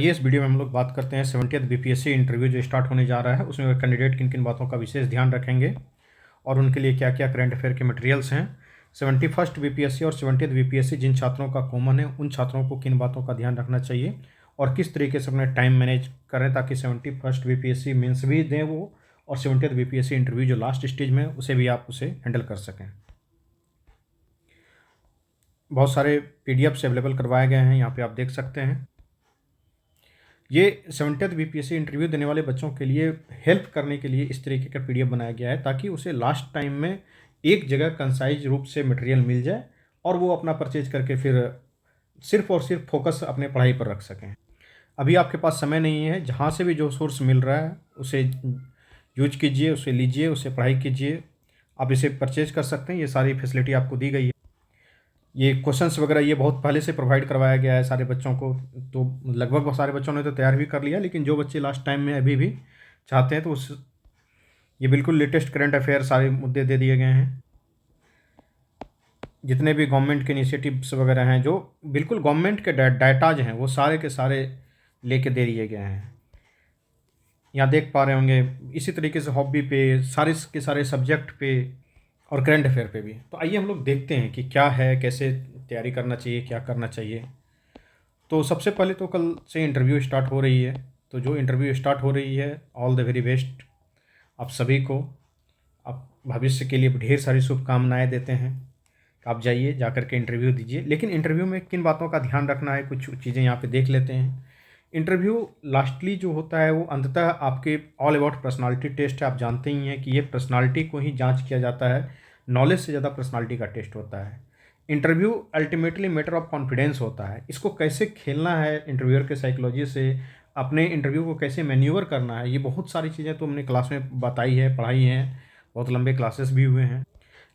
ये इस वीडियो में हम लोग बात करते हैं 70th बीपीएससी इंटरव्यू जो स्टार्ट होने जा रहा है, उसमें कैंडिडेट किन किन बातों का विशेष ध्यान रखेंगे और उनके लिए क्या क्या करंट अफेयर के मटेरियल्स हैं। 71st बीपीएससी और 70th बीपीएससी जिन छात्रों का कॉमन है, उन छात्रों को किन बातों का ध्यान रखना चाहिए और किस तरीके से अपने टाइम मैनेज करें ताकि 71st बीपीएससी मेंस भी दें वो, और 70th बीपीएससी इंटरव्यू जो लास्ट स्टेज में उसे भी आप उसे हैंडल कर सकें। बहुत सारे पीडीएफ्स अवेलेबल करवाए गए हैं, यहाँ पे आप देख सकते हैं। ये 70th बीपीएससी इंटरव्यू देने वाले बच्चों के लिए हेल्प करने के लिए इस तरीके का पीडीएफ बनाया गया है ताकि उसे लास्ट टाइम में एक जगह कंसाइज रूप से मटेरियल मिल जाए और वो अपना परचेज करके फिर सिर्फ और सिर्फ फोकस अपने पढ़ाई पर रख सकें। अभी आपके पास समय नहीं है, जहाँ से भी जो सोर्स मिल रहा है उसे यूज कीजिए, उसे लीजिए, उसे पढ़ाई कीजिए। आप इसे परचेज कर सकते हैं, ये सारी फैसिलिटी आपको दी गई है। ये क्वेश्चंस वगैरह ये बहुत पहले से प्रोवाइड करवाया गया है सारे बच्चों को, तो लगभग सारे बच्चों ने तो तैयार भी कर लिया, लेकिन जो बच्चे लास्ट टाइम में अभी भी चाहते हैं तो उस ये बिल्कुल लेटेस्ट करंट अफेयर सारे मुद्दे दे दिए गए हैं। जितने भी गवर्नमेंट के इनिशिएटिव्स वगैरह हैं, जो बिल्कुल गवर्नमेंट के डाटाज हैं, वो सारे के सारे लेके दे दिए गए हैं। यहाँ देख पा रहे होंगे, इसी तरीके से हॉबी पे, सारे के सारे सब्जेक्ट पे और करंट अफेयर पे भी। तो आइए हम लोग देखते हैं कि क्या है, कैसे तैयारी करना चाहिए, क्या करना चाहिए। तो सबसे पहले तो कल से इंटरव्यू स्टार्ट हो रही है, तो जो इंटरव्यू स्टार्ट हो रही है, ऑल द वेरी बेस्ट आप सभी को। आप भविष्य के लिए ढेर सारी शुभकामनाएं देते हैं। आप जाइए, जाकर के इंटरव्यू दीजिए, लेकिन इंटरव्यू में किन बातों का ध्यान रखना है, कुछ चीज़ें यहाँ पे देख लेते हैं। इंटरव्यू लास्टली जो होता है वो अंततः आपके ऑल अबाउट पर्सनालिटी टेस्ट है। आप जानते ही हैं कि ये पर्सनालिटी को ही जांच किया जाता है, नॉलेज से ज़्यादा पर्सनालिटी का टेस्ट होता है। Interview ultimately matter of confidence होता है। इसको कैसे खेलना है इंटरव्यूअर के साइकोलॉजी से, अपने इंटरव्यू को कैसे मैन्यूवर करना है, ये बहुत सारी चीज़ें तो हमने क्लास में बताई है, पढ़ाई हैं, बहुत लंबे क्लासेस भी हुए हैं।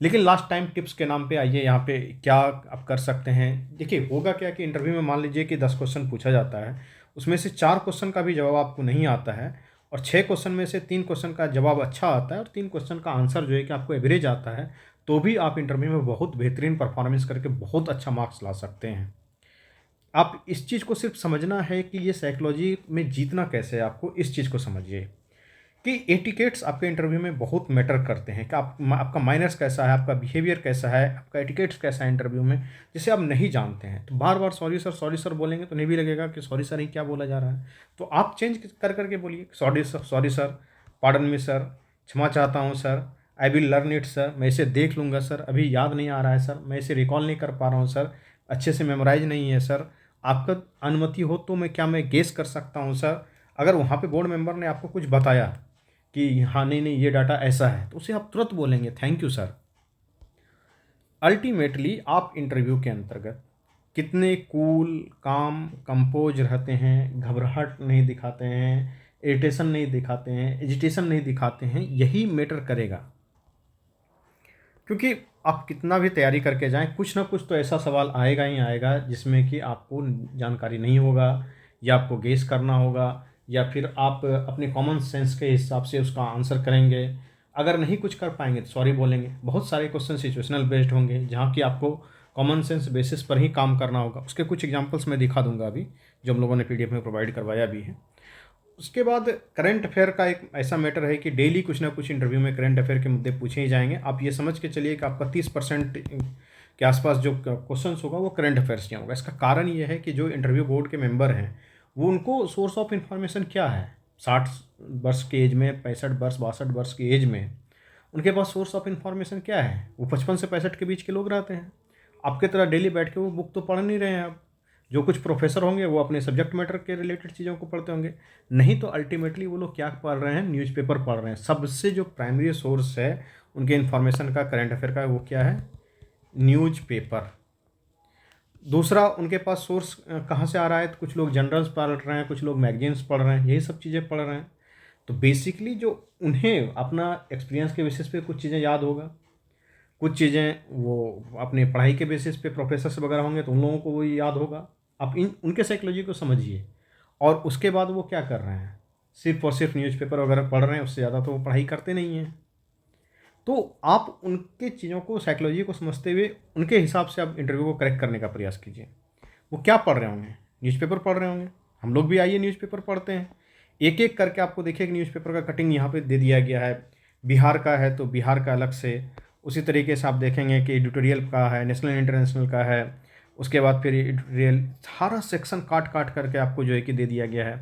लेकिन लास्ट टाइम टिप्स के नाम पे आइए, यहाँ पे क्या आप कर सकते हैं। देखिए, होगा क्या कि इंटरव्यू में मान लीजिए कि 10 क्वेश्चन पूछा जाता है, उसमें से 4 क्वेश्चन का भी जवाब आपको नहीं आता है और 6 क्वेश्चन में से 3 क्वेश्चन का जवाब अच्छा आता है और 3 क्वेश्चन का आंसर जो है कि आपको एवरेज आता है, तो भी आप इंटरव्यू में बहुत बेहतरीन परफॉर्मेंस करके बहुत अच्छा मार्क्स ला सकते हैं। आप इस चीज़ को सिर्फ समझना है कि ये साइकोलॉजी में जीतना कैसे है, आपको इस चीज़ को समझिए कि एटिकेट्स आपके इंटरव्यू में बहुत मैटर करते हैं कि आपका माइनर्स कैसा है, आपका बिहेवियर कैसा है, आपका एटिकेट्स कैसा है इंटरव्यू में, जिसे आप नहीं जानते हैं। तो बार बार सॉरी सर बोलेंगे तो नहीं भी लगेगा कि सॉरी सर ही क्या बोला जा रहा है। तो आप चेंज कर करके बोलिए, sorry sir, pardon me sir, क्षमा चाहता हूँ sir, I will learn it sir, मैं इसे देख लूँगा सर, अभी याद नहीं आ रहा है सर, मैं इसे रिकॉल नहीं कर पा रहा हूँ सर, अच्छे से मेमोराइज नहीं है सर, आपका अनुमति हो तो मैं गेस कर सकता हूँ सर। अगर वहाँ पे बोर्ड मेंबर ने आपको कुछ बताया कि हाँ नहीं नहीं ये डाटा ऐसा है, तो उसे आप तुरंत बोलेंगे थैंक यू सर। अल्टीमेटली आप इंटरव्यू के अंतर्गत कितने कूल, काम, कंपोज रहते हैं, घबराहट नहीं दिखाते हैं, इरिटेशन नहीं दिखाते हैं, एजिटेशन नहीं दिखाते हैं, यही मैटर करेगा। क्योंकि आप कितना भी तैयारी करके जाएं, कुछ ना कुछ तो ऐसा सवाल आएगा ही आएगा जिसमें कि आपको जानकारी नहीं होगा, या आपको गेस करना होगा, या फिर आप अपने कॉमन सेंस के हिसाब से उसका आंसर करेंगे। अगर नहीं कुछ कर पाएंगे तो सॉरी बोलेंगे। बहुत सारे क्वेश्चन सिचुएशनल बेस्ड होंगे जहाँ कि आपको कॉमन सेंस बेसिस पर ही काम करना होगा। उसके कुछ एग्जांपल्स मैं दिखा दूंगा अभी, जो हम लोगों ने पीडीएफ में प्रोवाइड करवाया भी है। उसके बाद करंट अफेयर का एक ऐसा मैटर है कि डेली कुछ ना कुछ इंटरव्यू में करंट अफेयर के मुद्दे पूछे ही जाएंगे। आप ये समझ के चलिए कि आपका 30% के आसपास जो क्वेश्चंस होगा वो करंट अफेयर्स से होगा। इसका कारण ये है कि जो इंटरव्यू बोर्ड के मेंबर हैं, वो उनको सोर्स ऑफ इन्फॉर्मेशन क्या है, 60 वर्ष के एज में, 65 वर्ष, 62 वर्ष की एज में उनके पास सोर्स ऑफ इन्फॉर्मेशन क्या है। वो 55 से 65 के बीच के लोग रहते हैं। आपके तरह डेली बैठ के वो बुक तो पढ़ नहीं रहे हैं। आप जो कुछ प्रोफेसर होंगे वो अपने सब्जेक्ट मैटर के रिलेटेड चीज़ों को पढ़ते होंगे, नहीं तो अल्टीमेटली वो लोग क्या पढ़ रहे हैं, न्यूज़पेपर पढ़ रहे हैं। सबसे जो प्राइमरी सोर्स है उनके इन्फॉर्मेशन का, करंट अफेयर का, वो क्या है, न्यूज़पेपर। दूसरा उनके पास सोर्स कहाँ से आ रहा है, तो कुछ लोग जनरल्स पढ़ रहे हैं, कुछ लोग मैगजीन्स पढ़ रहे हैं, यही सब चीज़ें पढ़ रहे हैं। तो बेसिकली जो उन्हें अपना एक्सपीरियंस के बेसिस पे कुछ चीज़ें याद होगा, कुछ चीज़ें वो अपने पढ़ाई के बेसिस पे प्रोफेसर्स वगैरह होंगे तो उन लोगों को वो याद होगा। आप उनके साइकोलॉजी को समझिए। और उसके बाद वो क्या कर रहे हैं, सिर्फ और सिर्फ न्यूज़पेपर वगैरह पढ़ रहे हैं, उससे ज़्यादा तो वो पढ़ाई करते नहीं हैं। तो आप उनके चीज़ों को, साइकोलॉजी को समझते हुए उनके हिसाब से आप इंटरव्यू को करेक्ट करने का प्रयास कीजिए। वो क्या पढ़ रहे होंगे, न्यूज़पेपर पढ़ रहे होंगे, हम लोग भी आइए न्यूज़पेपर पढ़ते हैं। एक एक करके आपको देखिए कि न्यूज़पेपर का कटिंग यहाँ पे दे दिया गया है। बिहार का है तो बिहार का अलग से, उसी तरीके से आप देखेंगे कि एडिटोरियल का है, नेशनल इंटरनेशनल का है, उसके बाद फिर एडिटोरियल, सारा सेक्शन काट काट करके आपको जो है कि दे दिया गया है।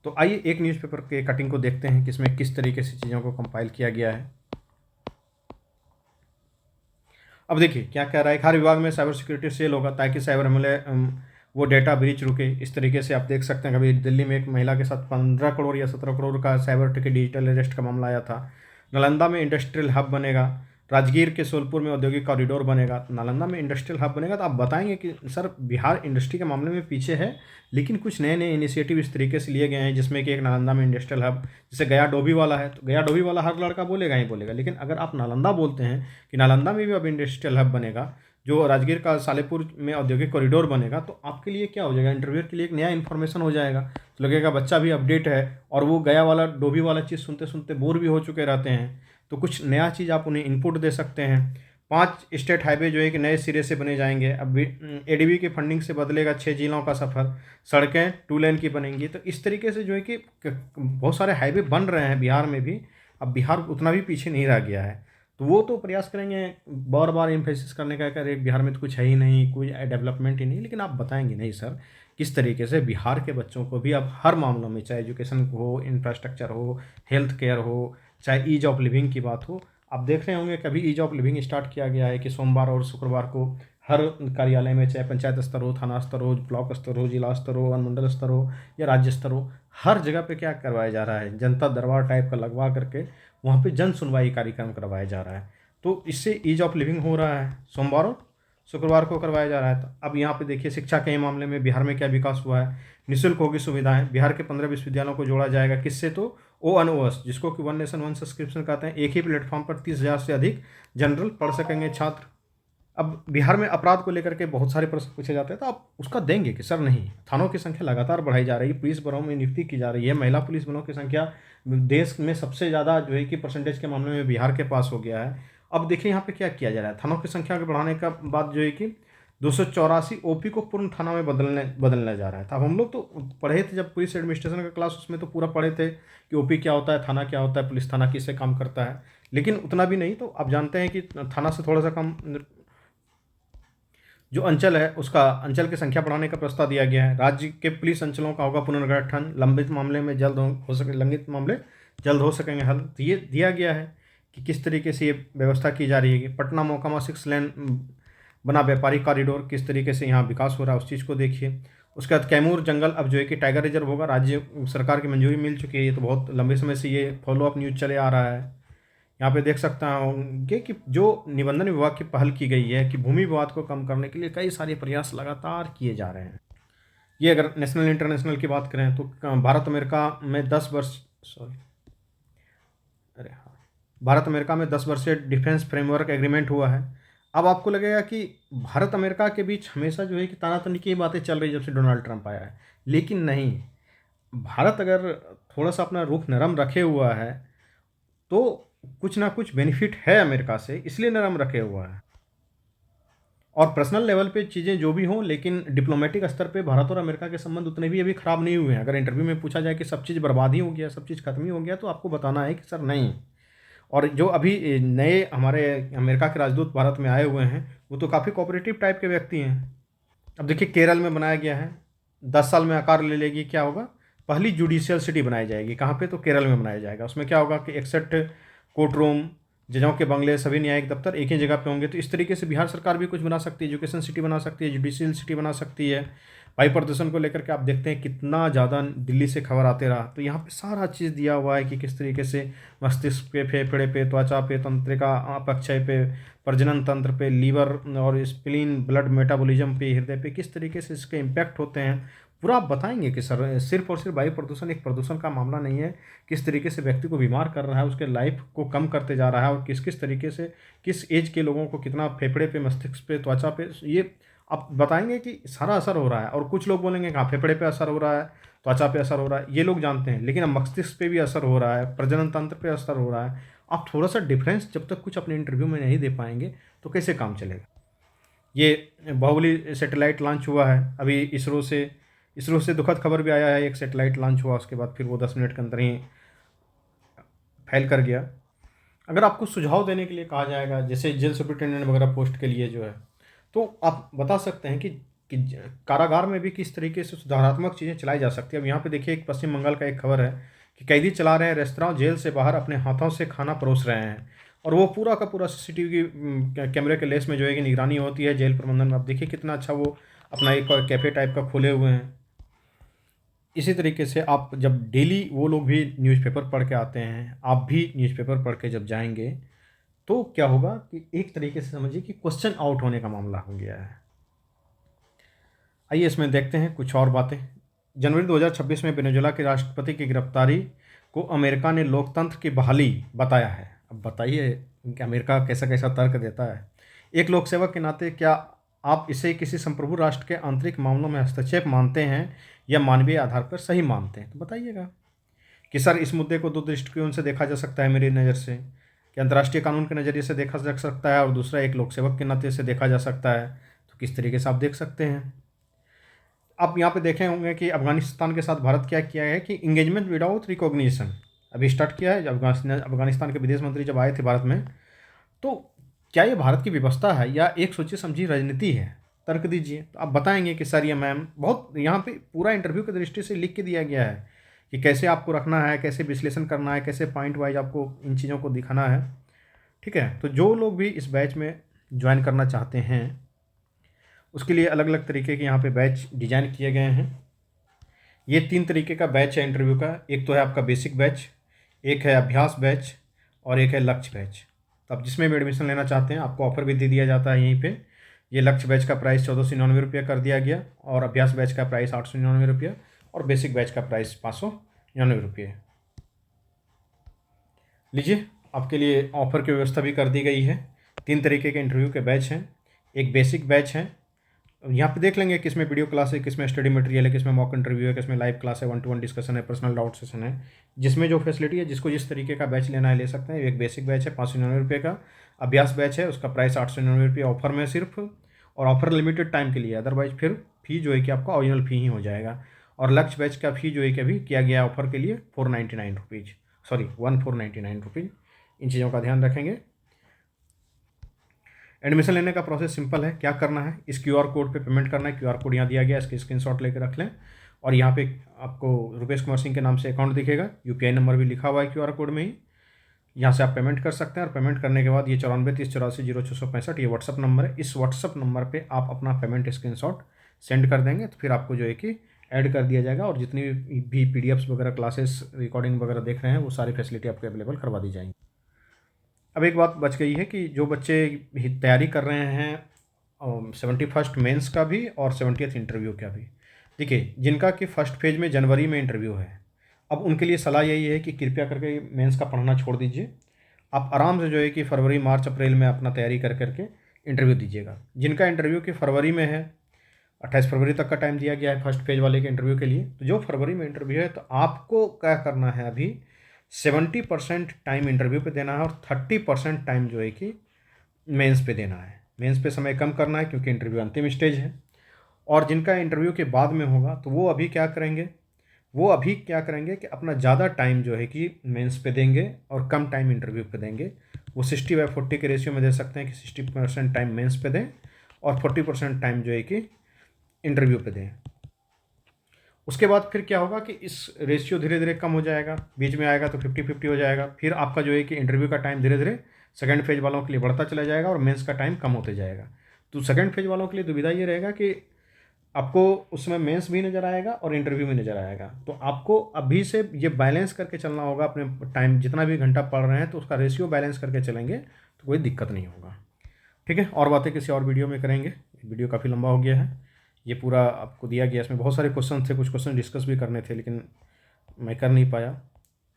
तो आइए एक न्यूज़पेपर के कटिंग को देखते हैं कि इसमें किस तरीके से चीज़ों को कंपाइल किया गया है। अब देखिए क्या कह रहा है, हर विभाग में साइबर सिक्योरिटी सेल होगा ताकि साइबर हमले वो डेटा ब्रीच रुके। इस तरीके से आप देख सकते हैं, कभी दिल्ली में एक महिला के साथ 15 करोड़ या 17 करोड़ का साइबर ठगी डिजिटल अरेस्ट का मामला आया था। नालंदा में इंडस्ट्रियल हब बनेगा, राजगीर के सोलपुर में औद्योगिक कॉरिडोर बनेगा। नालंदा में इंडस्ट्रियल हब बनेगा तो आप बताएंगे कि सर बिहार इंडस्ट्री के मामले में पीछे है, लेकिन कुछ नए नए इनिशिएटिव इस तरीके से लिए गए हैं, जिसमें कि एक नालंदा में इंडस्ट्रियल हब, जैसे गया डोभी वाला है, तो गया डोभी वाला हर लड़का बोलेगा ही बोलेगा, लेकिन अगर आप नालंदा बोलते हैं कि नालंदा में भी अब इंडस्ट्रियल हब बनेगा, जो राजगीर का सालेपुर में औद्योगिक कॉरिडोर बनेगा, तो आपके लिए क्या हो जाएगा, इंटरव्यू के लिए एक नया इन्फॉर्मेशन हो जाएगा। तो लगेगा बच्चा भी अपडेट है, और वो गया वाला डोभी वाला चीज़ सुनते सुनते बोर भी हो चुके रहते हैं, तो कुछ नया चीज़ आप उन्हें इनपुट दे सकते हैं। 5 स्टेट हाईवे जो है कि नए सिरे से बने जाएंगे। अब एडीबी की फंडिंग से बदलेगा 6 जिलों का सफ़र। सड़कें 2 लेन की बनेंगी। तो इस तरीके से जो है कि बहुत सारे हाईवे बन रहे हैं बिहार में भी। अब बिहार उतना भी पीछे नहीं रह गया है, तो वो तो प्रयास करेंगे बार बार एम्फेसिस करने का, अरे बिहार में तो कुछ है ही नहीं, कोई डेवलपमेंट ही नहीं, लेकिन आप बताएंगे नहीं सर किस तरीके से बिहार के बच्चों को भी अब हर मामलों में, चाहे एजुकेशन हो, इंफ्रास्ट्रक्चर हो, हेल्थ केयर हो, चाहे ईज ऑफ लिविंग की बात हो। आप देख रहे होंगे कभी ईज ऑफ लिविंग स्टार्ट किया गया है कि सोमवार और शुक्रवार को हर कार्यालय में, चाहे पंचायत स्तर हो, थाना स्तर हो, ब्लॉक स्तर हो, जिला स्तर हो, अनुमंडल स्तर हो या राज्य स्तर हो, हर जगह पे क्या करवाया जा रहा है, जनता दरबार टाइप का लगवा करके वहाँ पे जन सुनवाई कार्यक्रम करवाया जा रहा है। तो इससे ईज ऑफ लिविंग हो रहा है, सोमवार और शुक्रवार को करवाया जा रहा है। तो अब यहाँ पे देखिए शिक्षा के मामले में बिहार में क्या विकास हुआ है। निःशुल्क होगी सुविधाएं, बिहार के 15 विश्वविद्यालयों को जोड़ा जाएगा, किससे, तो ONOS, जिसको कि वन नेशन वन सब्सक्रिप्शन कहते हैं। एक ही प्लेटफॉर्म पर 30,000 से अधिक जनरल पढ़ सकेंगे छात्र। अब बिहार में अपराध को लेकर के बहुत सारे प्रश्न पूछे जाते हैं, तो आप उसका देंगे कि सर नहीं, थानों की संख्या लगातार बढ़ाई जा रही है, पुलिस बलों में नियुक्ति की जा रही है, महिला पुलिस बलों की संख्या देश में सबसे ज़्यादा जो है कि परसेंटेज के मामले में बिहार के पास हो गया है। अब देखिए यहाँ पे क्या किया जा रहा है, थानों की संख्या के बढ़ाने का बाद जो है कि 284 OP को पूर्ण थाना में बदलने जा रहा है। था, अब हम लोग तो पढ़े थे जब पुलिस एडमिनिस्ट्रेशन का क्लास, उसमें तो पूरा पढ़े थे कि OP क्या होता है, थाना क्या होता है, पुलिस थाना किससे काम करता है, लेकिन उतना भी नहीं। तो आप जानते हैं कि थाना से थोड़ा सा कम जो अंचल है, उसका अंचल की संख्या बढ़ाने का प्रस्ताव दिया गया है। राज्य के पुलिस अंचलों का होगा पुनर्गठन, लंबित मामले में जल्द हो सके, लंबित मामले जल्द हो सकेंगे हल। तो ये दिया गया है कि किस तरीके से ये व्यवस्था की जा रही है कि पटना मोकामा 6 लेन बना व्यापारिक कॉरिडोर, किस तरीके से यहाँ विकास हो रहा है उस चीज़ को देखिए। उसके बाद कैमूर जंगल अब जो है कि टाइगर रिजर्व होगा, राज्य सरकार की मंजूरी मिल चुकी है। ये तो बहुत लंबे समय से ये फॉलोअप न्यूज़ चले आ रहा है। यहाँ पे देख सकता होंगे कि जो निबंधन विभाग की पहल की गई है कि भूमि विवाद को कम करने के लिए कई सारे प्रयास लगातार किए जा रहे हैं। ये अगर नेशनल इंटरनेशनल की बात करें तो भारत अमेरिका में 10 वर्ष, सॉरी, अरे हाँ, भारत अमेरिका में 10 वर्षीय डिफेंस फ्रेमवर्क एग्रीमेंट हुआ है। अब आपको लगेगा कि भारत अमेरिका के बीच हमेशा जो है कि तानातनी की बातें चल रही जब से डोनाल्ड ट्रंप आया है, लेकिन नहीं, भारत अगर थोड़ा सा अपना रुख नरम रखे हुआ है तो कुछ ना कुछ बेनिफिट है अमेरिका से, इसलिए नरम रखे हुआ है। और पर्सनल लेवल पे चीज़ें जो भी हों, लेकिन डिप्लोमेटिक स्तर पे भारत और अमेरिका के संबंध उतने भी अभी ख़राब नहीं हुए हैं। अगर इंटरव्यू में पूछा जाए कि सब चीज़ बर्बाद ही हो गया, सब चीज़ खत्म ही हो गया, तो आपको बताना है कि सर नहीं। और जो अभी नए हमारे अमेरिका के राजदूत भारत में आए हुए हैं, वो तो काफ़ी कोऑपरेटिव टाइप के व्यक्ति हैं। अब देखिए केरल में बनाया गया है, 10 साल में आकार ले लेगी, क्या होगा, पहली जुडिशियल सिटी बनाई जाएगी। कहाँ पे, तो केरल में बनाया जाएगा। उसमें क्या होगा कि 61 कोर्ट रूम, जजों के बंगले, सभी न्यायिक दफ्तर एक ही जगह पे होंगे। तो इस तरीके से बिहार सरकार भी कुछ बना सकती है, एजुकेशन सिटी बना सकती है, जुडिशियल सिटी बना सकती है। वायु प्रदूषण को लेकर के आप देखते हैं कितना ज़्यादा दिल्ली से खबर आते रहा, तो यहाँ पे सारा चीज़ दिया हुआ है कि किस तरीके से मस्तिष्क पे, फेफड़े पे, त्वचा पे, तंत्रिका अपक्षय पे, प्रजनन तंत्र पे, लीवर और स्प्लीन, ब्लड मेटाबॉलिज्म पे, हृदय पे किस तरीके से इसके इम्पैक्ट होते हैं, पूरा आप बताएंगे कि सर सिर्फ और सिर्फ वायु प्रदूषण एक प्रदूषण का मामला नहीं है, किस तरीके से व्यक्ति को बीमार कर रहा है, उसके लाइफ को कम करते जा रहा है, और किस किस तरीके से किस एज के लोगों को कितना फेफड़े पे, मस्तिष्क पे, त्वचा पे, ये आप बताएंगे कि सारा असर हो रहा है। और कुछ लोग बोलेंगे हाँ फेफड़े पे असर हो रहा है, त्वचा पे असर हो रहा है, ये लोग जानते हैं, लेकिन अब मस्तिष्क पे भी असर हो रहा है, प्रजनन तंत्र पे असर हो रहा है। आप थोड़ा सा डिफरेंस जब तक कुछ अपने इंटरव्यू में नहीं दे पाएंगे तो कैसे काम चलेगा। ये बाहुबली सैटेलाइट लॉन्च हुआ है अभी इसरो से, इसरो से दुखद खबर भी आया है, एक सैटेलाइट लॉन्च हुआ, उसके बाद फिर वो 10 मिनट के अंदर ही फैल कर गया। अगर आपको सुझाव देने के लिए कहा जाएगा, जैसे जेल सुपरिटेंडेंट वगैरह पोस्ट के लिए जो है, तो आप बता सकते हैं कि कारागार में भी किस तरीके से सुधारात्मक चीज़ें चलाई जा सकती है। अब यहाँ पे देखिए, एक पश्चिम बंगाल का एक खबर है कि कैदी चला रहे हैं रेस्तरां, जेल से बाहर अपने हाथों से खाना परोस रहे हैं, और वो पूरा का पूरा सीसीटीवी कैमरे के लेंस में जो है कि निगरानी होती है जेल प्रबंधन में। आप देखिए कितना अच्छा वो अपना एक कैफ़े टाइप का खोले हुए हैं। इसी तरीके से आप जब डेली वो लोग भी न्यूज़पेपर पढ़ के आते हैं, आप भी न्यूज़पेपर पढ़ के जब जाएंगे, तो क्या होगा कि एक तरीके से समझिए कि क्वेश्चन आउट होने का मामला हो गया है। आइए इसमें देखते हैं कुछ और बातें। जनवरी 2026 में वेनेजुएला के राष्ट्रपति की गिरफ्तारी को अमेरिका ने लोकतंत्र की बहाली बताया है। अब बताइए कि अमेरिका कैसा कैसा तर्क देता है। एक लोकसेवक के नाते क्या आप इसे किसी संप्रभु राष्ट्र के आंतरिक मामलों में हस्तक्षेप मानते हैं या मानवीय आधार पर सही मानते हैं? तो बताइएगा कि सर इस मुद्दे को दो दृष्टिकोण से देखा जा सकता है मेरी नज़र से, कि अंतर्राष्ट्रीय कानून के नज़रिए से देखा जा सकता है और दूसरा एक लोकसेवक के नाते से देखा जा सकता है। तो किस तरीके से आप देख सकते हैं। आप यहाँ पे देखे होंगे कि अफगानिस्तान के साथ भारत क्या किया है कि इंगेजमेंट विदाउट रिकॉग्निशन अभी स्टार्ट किया है। जब अफगानिस्तान के विदेश मंत्री जब आए थे भारत में, तो क्या ये भारत की व्यवस्था है या एक सोची समझी राजनीति है? तर्क दीजिए। तो आप बताएंगे कि सर ये मैम बहुत यहाँ पे पूरा इंटरव्यू की दृष्टि से लिख के दिया गया है कि कैसे आपको रखना है, कैसे विश्लेषण करना है, कैसे पॉइंट वाइज आपको इन चीज़ों को दिखाना है। ठीक है, तो जो लोग भी इस बैच में ज्वाइन करना चाहते हैं उसके लिए अलग अलग तरीके के यहाँ पे बैच डिजाइन किए गए हैं। ये 3 तरीके का बैच है इंटरव्यू का। एक तो है आपका बेसिक बैच, एक है अभ्यास बैच और एक है लक्ष्य बैच। तो आप जिसमें भी एडमिशन लेना चाहते हैं आपको ऑफर भी दे दिया जाता है यहीं पे। ये लक्ष्य बैच का प्राइस 1499 कर दिया गया और अभ्यास बैच का प्राइस 899 और बेसिक बैच का प्राइस 599। लीजिए, आपके लिए ऑफर की व्यवस्था भी कर दी गई है। 3 तरीके के इंटरव्यू के बैच हैं। एक बेसिक बैच है, यहाँ पे देख लेंगे किसमें वीडियो क्लास है, किसमें स्टडी मटेरियल है, किसमें मॉक इंटरव्यू है, किसमें लाइव क्लास है, 1-to-1 डिस्कशन है, पर्सनल डाउट सेशन है। जिसमें जो फैसिलिटी है, जिसको जिस तरीके का बैच लेना है ले सकते हैं। एक बेसिक बैच है 599 का, अभ्यास बैच है उसका प्राइस 899 ऑफर में सिर्फ, और ऑफर लिमिटेड टाइम के लिए, अदरवाइज फिर फी जो है कि आपका ओरिजिनल फी ही हो जाएगा। और लक्ष्य बैच का फी जो है कि अभी किया गया ऑफर के लिए 499 सॉरी 1499। इन चीज़ों का ध्यान रखेंगे। एडमिशन लेने का प्रोसेस सिंपल है। क्या करना है, इस क्यूआर कोड पे पेमेंट करना है। क्यूआर कोड यहाँ दिया गया है, इसके स्क्रीनशॉट लेकर रख लें। और यहाँ पे आपको रुपेश कुमार सिंह के नाम से अकाउंट दिखेगा, यूपीआई नंबर भी लिखा हुआ है क्यूआर कोड में ही। यहाँ से आप पेमेंट कर सकते हैं और पेमेंट करने के बाद ये 9430840665 ये व्हाट्सअप नंबर है। इस व्हाट्सअप नंबर पर आप अपना पेमेंट स्क्रीनशॉट सेंड कर देंगे तो फिर आपको जो है कि ऐड कर दिया जाएगा और जितनी भी पीडीएफ्स वगैरह, क्लासेस, रिकॉर्डिंग वगैरह देख रहे हैं वो सारी फैसिलिटी आपको अवेलेबल करवा दी जाएंगी। अब एक बात बच गई है कि जो बच्चे तैयारी कर रहे हैं 71st मेंस का भी और 70th इंटरव्यू का भी, देखिए जिनका कि फर्स्ट फेज में जनवरी में इंटरव्यू है, अब उनके लिए सलाह यही है कि कृपया करके मेंस का पढ़ना छोड़ दीजिए। आप आराम से जो है कि फरवरी, मार्च, अप्रैल में अपना तैयारी कर करके इंटरव्यू दीजिएगा। जिनका इंटरव्यू कि फरवरी में है, 28 फरवरी तक का टाइम दिया गया है फर्स्ट फेज वाले के इंटरव्यू के लिए, तो जो फरवरी में इंटरव्यू है तो आपको क्या करना है, अभी 70% टाइम इंटरव्यू पे देना है और 30% टाइम जो है कि मेंस पे देना है। मेंस पे समय कम करना है क्योंकि इंटरव्यू अंतिम स्टेज है। और जिनका इंटरव्यू के बाद में होगा तो वो अभी क्या करेंगे कि अपना ज़्यादा टाइम जो है कि मेंस पे देंगे और कम टाइम इंटरव्यू पे देंगे। वो 60/40 के रेशियो में दे सकते हैं कि 60% टाइम मेंस पे दें और 40% टाइम जो है कि इंटरव्यू पे दें। उसके बाद फिर क्या होगा कि इस रेशियो धीरे धीरे कम हो जाएगा, बीच में आएगा तो 50-50 हो जाएगा। फिर आपका जो है कि इंटरव्यू का टाइम धीरे धीरे सेकंड फेज वालों के लिए बढ़ता चला जाएगा और मेंस का टाइम कम होते जाएगा। तो सेकंड फेज वालों के लिए दुविधा ये रहेगा कि आपको उसमें मेंस भी नज़र आएगा और इंटरव्यू भी नज़र आएगा। तो आपको अभी से ये बैलेंस करके चलना होगा अपने टाइम, जितना भी घंटा पढ़ रहे हैं तो उसका रेशियो बैलेंस करके चलेंगे तो कोई दिक्कत नहीं होगा। ठीक है, और बातें किसी और वीडियो में करेंगे। वीडियो काफ़ी लंबा हो गया है, ये पूरा आपको दिया गया। इसमें बहुत सारे क्वेश्चन थे, कुछ क्वेश्चन डिस्कस भी करने थे लेकिन मैं कर नहीं पाया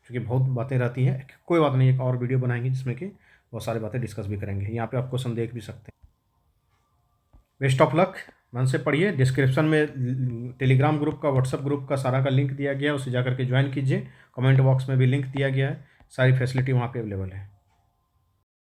क्योंकि बहुत बातें रहती हैं। कोई बात नहीं, एक और वीडियो बनाएंगे जिसमें कि बहुत सारी बातें डिस्कस भी करेंगे। यहाँ पे आप क्वेश्चन देख भी सकते हैं। बेस्ट ऑफ लक, मन से पढ़िए। डिस्क्रिप्शन में टेलीग्राम ग्रुप का, व्हाट्सअप ग्रुप का सारा का लिंक दिया गया है, उसे जाकर के ज्वाइन कीजिए। कमेंट बॉक्स में भी लिंक दिया गया है, सारी फैसिलिटी वहाँ पर अवेलेबल है।